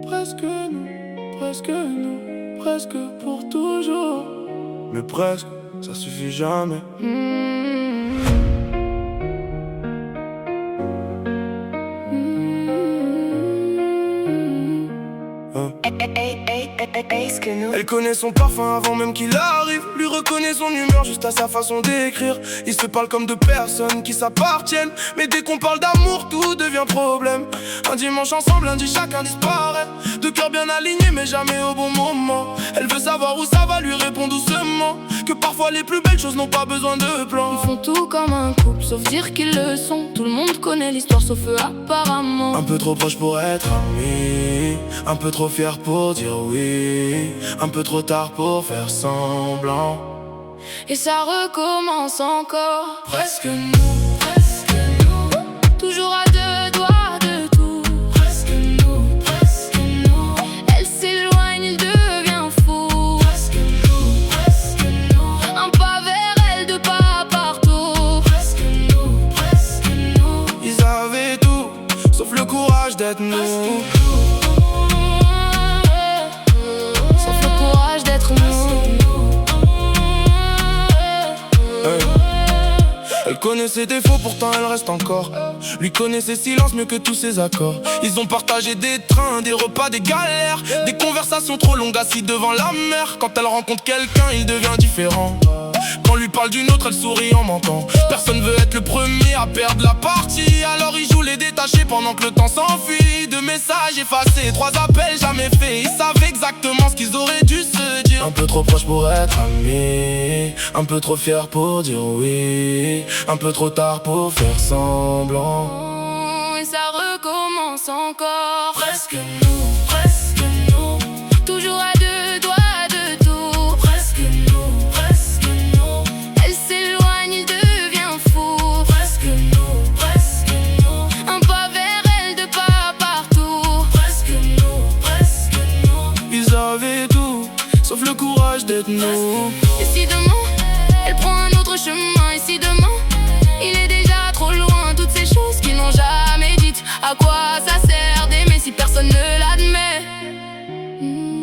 presque nous, presque pour toujours. Mais presque, ça suffit jamais. Elle connaît son parfum avant même qu'il arrive. Lui reconnaît son humeur juste à sa façon d'écrire. Ils se parlent comme deux personnes qui s'appartiennent. Mais dès qu'on parle d'amour, tout devient problème. Un dimanche ensemble, lundi chacun disparaît. Deux cœurs bien alignés mais jamais au bon moment. Elle veut savoir où ça va, lui répond doucement que parfois les plus belles choses n'ont pas besoin de plan. Ils font tout comme un couple, sauf dire qu'ils le sont. Tout le monde connaît l'histoire sauf eux apparemment. Un peu trop proche pour être amis, un peu trop fier pour dire oui, un peu trop tard pour faire semblant. Et ça recommence encore. Presque nous, toujours à deux doigts de tout. presque nous. Elle s'éloigne, il devient fou. Presque nous, Un pas vers elle, deux pas partout. presque nous. Ils avaient tout, sauf le courage d'être nous. Sauf le courage d'être nous. Elle connaît ses défauts, pourtant elle reste encore. Lui connaît ses silences mieux que tous ses accords. Ils ont partagé des trains, des repas, des galères, des conversations trop longues assis devant la mer. Quand elle rencontre quelqu'un, il devient différent. Quand on lui parle d'une autre, elle sourit en mentant. Personne veut être le premier à perdre la partie. Alors il joue les détachés pendant que le temps s'enfuit. Deux messages effacés, trois appels jamais faits. Ils savaient exactement ce qu'ils auraient dû se dire. Un peu trop proche pour être amis, un peu trop fier pour dire oui, un peu trop tard pour faire semblant. Et ça recommence encore. Presque nous, toujours à deux doigts de tout. presque nous. Elle s'éloigne, il devient fou. Presque nous, Un pas vers elle, deux pas partout. presque nous. Ils avaient tout, sauf le courage d'être nous. Et si demain, elle prend un autre chemin. Et si demain, il est déjà trop loin. Toutes ces choses qu'ils n'ont jamais dites. À quoi ça sert d'aimer si personne ne l'admet?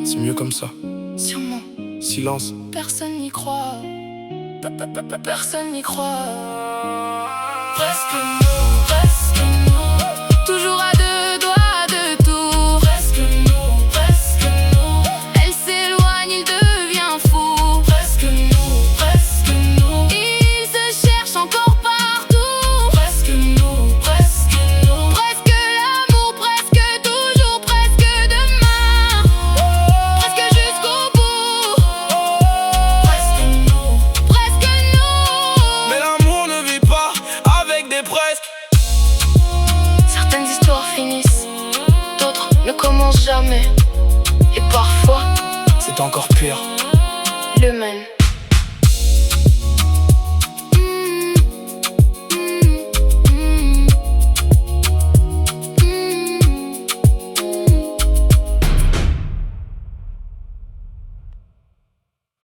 C'est mieux comme ça. Sûrement, Silence. personne n'y croit. Personne n'y croit. Presque nous, toujours à deux doigts de tout. presque nous. Elle s'éloigne, il devient fou. Presque nous, Il se cherche encore partout. presque nous. Presque l'amour, presque toujours, presque demain. Presque jusqu'au bout. Presque nous. Presque nous. Mais l'amour ne vit pas avec des presque. Certaines histoires finissent, d'autres ne commencent jamais. Et parfois, C'est encore pire.